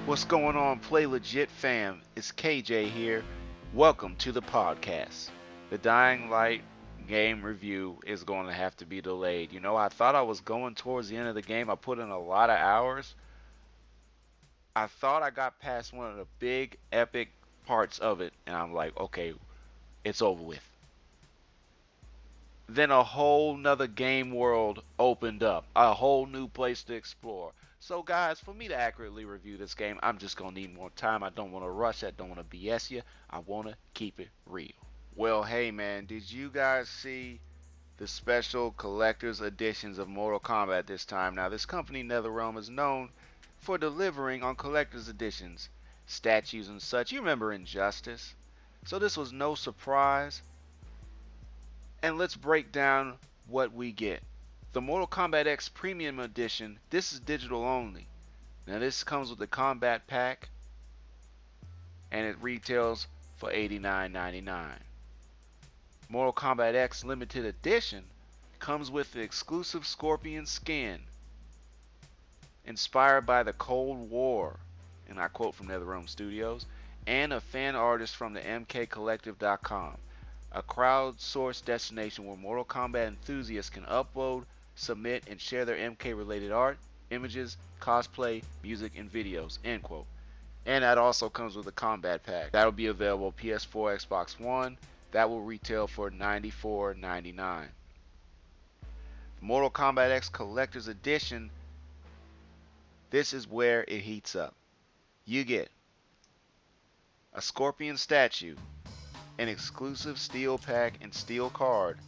What's going on, Play Legit fam? It's KJ here. Welcome to the podcast. The Dying Light game review is going to have to be delayed. I thought I was going towards the end of the game. I put in a lot of hours. I thought I got past one of the big, epic parts of it, and I'm like, okay, it's over with. Then a whole nother game world opened up, a whole new place to explore. So, guys, for me to accurately review this game, I'm just gonna need more time. I don't want to rush. I don't want to BS you. I want to keep it real. Well, hey, man, did you guys see the special collector's editions of Mortal Kombat this time? Now, this company, NetherRealm, is known for delivering on collector's editions, statues, and such. You remember Injustice? So, this was no surprise. And let's break down what we get. The Mortal Kombat X Premium Edition, this is digital only. Now this comes with the Combat Pack and it retails for $89.99. Mortal Kombat X Limited Edition comes with the exclusive Scorpion skin inspired by the Cold War, and I quote from NetherRealm Studios, and a fan artist from the MKCollective.com, a crowdsourced destination where Mortal Kombat enthusiasts can upload, submit, and share their MK related art, images, cosplay, music, and videos. End quote. And that also comes with a combat pack. That'll be available PS4, Xbox One. That will retail for $94.99. Mortal Kombat X Collector's Edition, this is where it heats up. You get a Scorpion statue, an exclusive steel pack and steel card.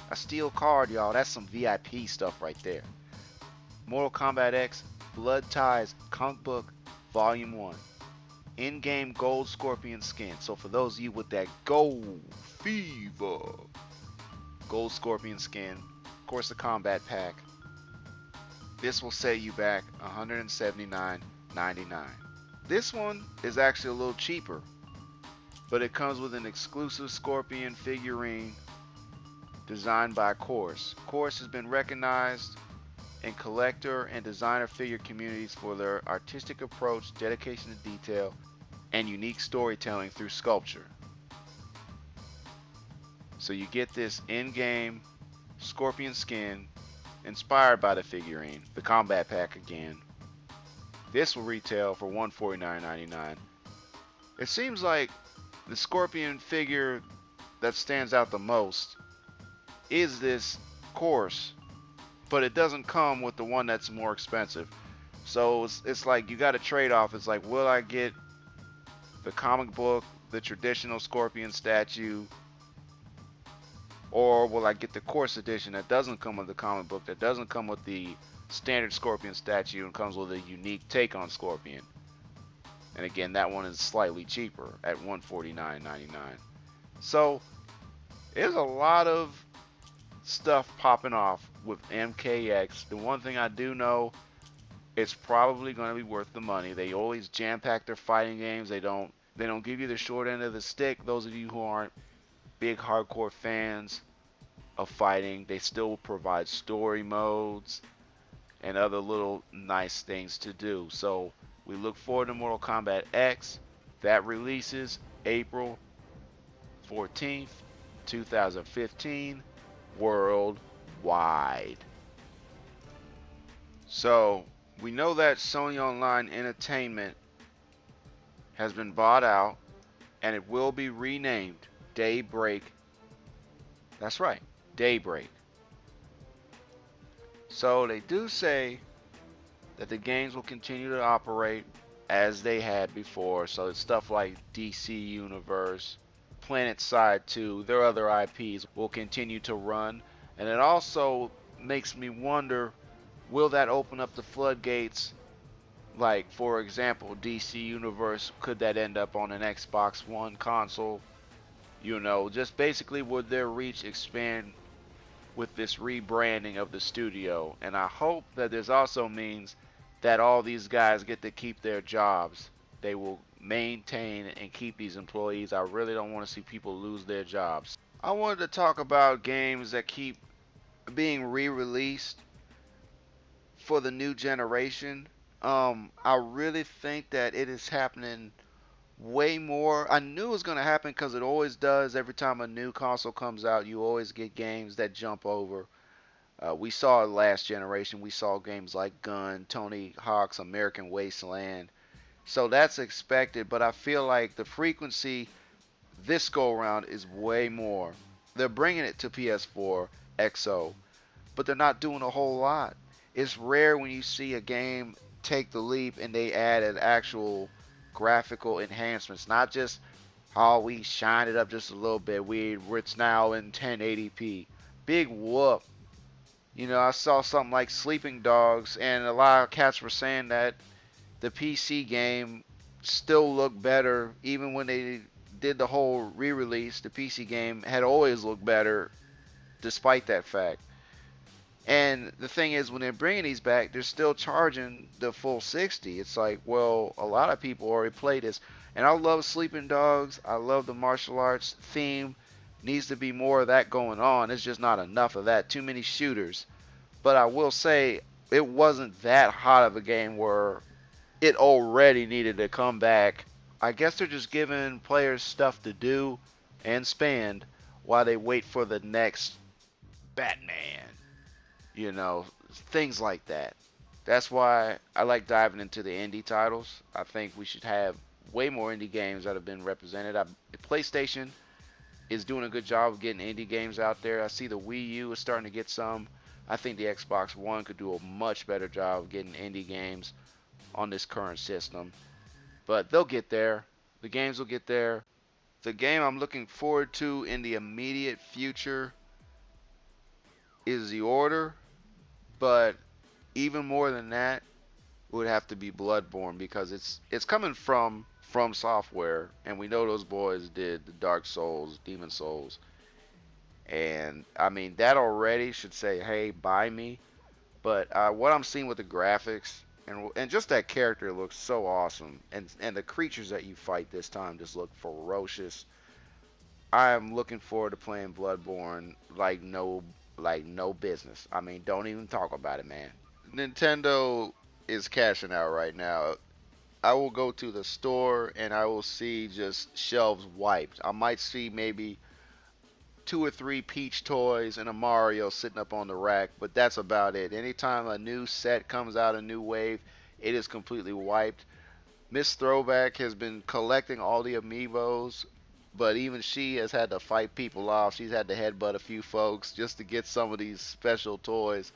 A steel card, y'all, that's some VIP stuff right there. Mortal Kombat X Blood Ties Comic Book Volume 1. In-game gold Scorpion skin. So for those of you with that gold fever, gold Scorpion skin, of course the combat pack. This will set you back $179.99. This one is actually a little cheaper, but it comes with an exclusive Scorpion figurine designed by Course. Course has been recognized in collector and designer figure communities for their artistic approach, dedication to detail, and unique storytelling through sculpture. So you get this in-game Scorpion skin inspired by the figurine, the combat pack again. This will retail for $149.99. It seems like the Scorpion figure that stands out the most is this Course, but it doesn't come with the one that's more expensive. So it's like you got to trade off. It's like, will I get the comic book, the traditional Scorpion statue, or will I get the Course edition that doesn't come with the comic book, that doesn't come with the standard Scorpion statue, and comes with a unique take on Scorpion? And again, that one is slightly cheaper at $149.99. So there's a lot of stuff popping off with MKX. The one thing I do know, it's probably going to be worth the money. They always jam-pack their fighting games. They don't give you the short end of the stick. Those of you who aren't big hardcore fans of fighting, they still provide story modes and other little nice things to do. So we look forward to Mortal Kombat X. That releases April 14th, 2015, worldwide. So we know that Sony Online Entertainment has been bought out and it will be renamed Daybreak. That's right, Daybreak. So they do say that the games will continue to operate as they had before. So it's stuff like DC Universe, Planet Side 2, their other IPs will continue to run. And it also makes me wonder, will that open up the floodgates? Like, for example, DC Universe, could that end up on an Xbox One console? Just basically, would their reach expand with this rebranding of the studio? And I hope that this also means that all these guys get to keep their jobs. They will maintain and keep these employees. I really don't want to see people lose their jobs. I wanted to talk about games that keep being re-released for the new generation. I really think that it is happening way more. I knew it was going to happen because it always does. Every time a new console comes out, you always get games that jump over. We saw it last generation. We saw games like Gun, Tony Hawk's American Wasteland. So that's expected, but I feel like the frequency this go around is way more. They're bringing it to PS4 XO, but they're not doing a whole lot. It's rare when you see a game take the leap and they add an actual graphical enhancements, not just how we shine it up just a little bit. It's now in 1080p. Big whoop. You know, I saw something like Sleeping Dogs, and a lot of cats were saying that the PC game still looked better even when they did the whole re-release. The PC game had always looked better despite that fact. And the thing is, when they're bringing these back, they're still charging the full 60. It's like, well, a lot of people already play this. And I love Sleeping Dogs. I love the martial arts theme. Needs to be more of that going on. It's just not enough of that. Too many shooters. But I will say, it wasn't that hot of a game where it already needed to come back. I guess they're just giving players stuff to do and spend while they wait for the next Batman. You know, things like that. That's why I like diving into the indie titles. I think we should have way more indie games that have been represented. PlayStation is doing a good job of getting indie games out there. I see the Wii U is starting to get some. I think the Xbox One could do a much better job of getting indie games on this current system. But they'll get there. The games will get there. The game I'm looking forward to in the immediate future is The Order. But even more than that would have to be Bloodborne, because it's coming from Software, and we know those boys did the Dark Souls, Demon Souls, and I mean that already should say, hey, buy me. But what I'm seeing with the graphics and just that character looks so awesome, and the creatures that you fight this time just look ferocious. I am looking forward to playing Bloodborne like no business. I mean, don't even talk about it, man. Nintendo is cashing out right now. I will go to the store and I will see just shelves wiped. I might see maybe two or three Peach toys and a Mario sitting up on the rack, but that's about it. Anytime a new set comes out, a new wave, it is completely wiped. Miss Throwback has been collecting all the Amiibos, but even she has had to fight people off. She's had to headbutt a few folks just to get some of these special toys.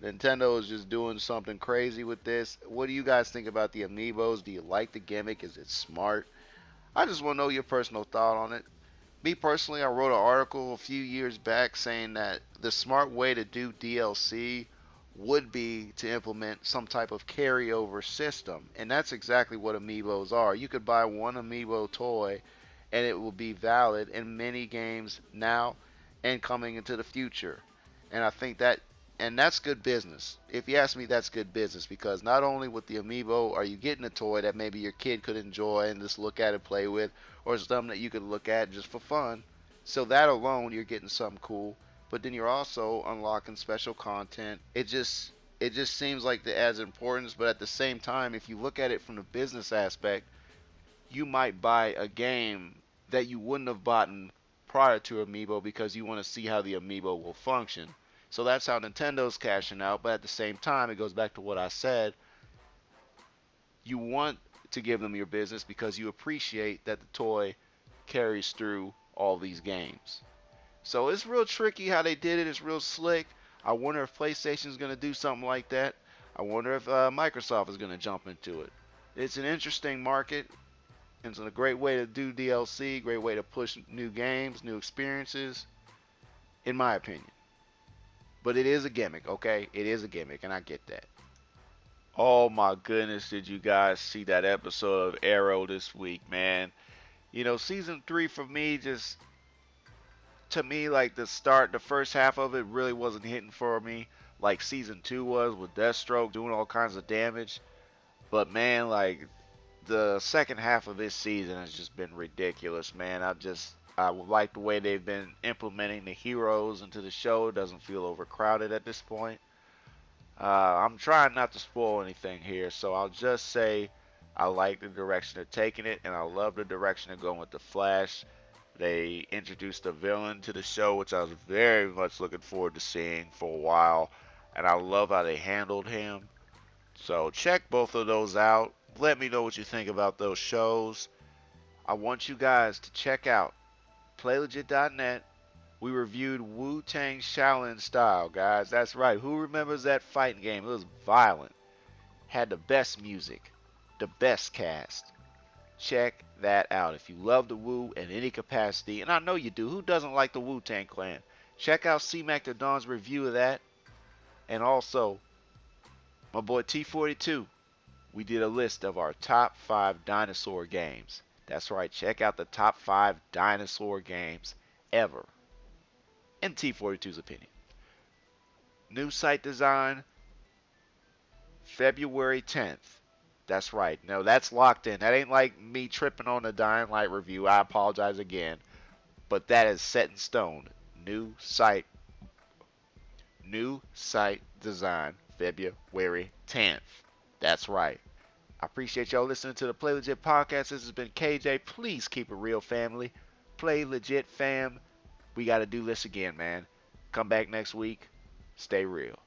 Nintendo is just doing something crazy with this. What do you guys think about the Amiibos? Do you like the gimmick? Is it smart? I just want to know your personal thought on it. Me personally, I wrote an article a few years back saying that the smart way to do DLC would be to implement some type of carryover system. And that's exactly what Amiibos are. You could buy one Amiibo toy and it will be valid in many games now and coming into the future. And I think that and that's good business. If you ask me, that's good business, because not only with the Amiibo are you getting a toy that maybe your kid could enjoy and just look at and play with, or something that you could look at just for fun. So that alone, you're getting something cool. But then you're also unlocking special content. It just seems like it adds importance. But at the same time, if you look at it from the business aspect, you might buy a game that you wouldn't have bought prior to Amiibo because you want to see how the Amiibo will function. So that's how Nintendo's cashing out. But at the same time, it goes back to what I said. You want to give them your business because you appreciate that the toy carries through all these games. So it's real tricky how they did it. It's real slick. I wonder if PlayStation's going to do something like that. I wonder if Microsoft is going to jump into it. It's an interesting market. It's a great way to do DLC, great way to push new games, new experiences, in my opinion. But it is a gimmick, okay? It is a gimmick, and I get that. Oh my goodness, did you guys see that episode of Arrow this week, man? You know, season 3 for me, just to me, like the first half of it really wasn't hitting for me like season 2 was, with Deathstroke doing all kinds of damage. But man, like the second half of this season has just been ridiculous, man. I like the way they've been implementing the heroes into the show. It doesn't feel overcrowded at this point. I'm trying not to spoil anything here, so I'll just say I like the direction they're taking it, and I love the direction they're going with the Flash. They introduced a villain to the show, which I was very much looking forward to seeing for a while, and I love how they handled him. So check both of those out. Let me know what you think about those shows. I want you guys to check out PlayLegit.net. We reviewed Wu-Tang Shaolin Style, guys. That's right. Who remembers that fighting game? It was violent. Had the best music, the best cast. Check that out. If you love the Wu in any capacity, and I know you do, who doesn't like the Wu-Tang Clan? Check out C-Mac the Don's review of that. And also, my boy T42. We did a list of our top 5 dinosaur games. That's right. Check out the top 5 dinosaur games ever, in T42's opinion. New site design, February 10th. That's right. No, that's locked in. That ain't like me tripping on the Dying Light review. I apologize again. But that is set in stone. New site. New site design, February 10th. That's right. I appreciate y'all listening to the Play Legit podcast. This has been KJ. Please keep it real, family. Play Legit, fam. We got to do this again, man. Come back next week. Stay real.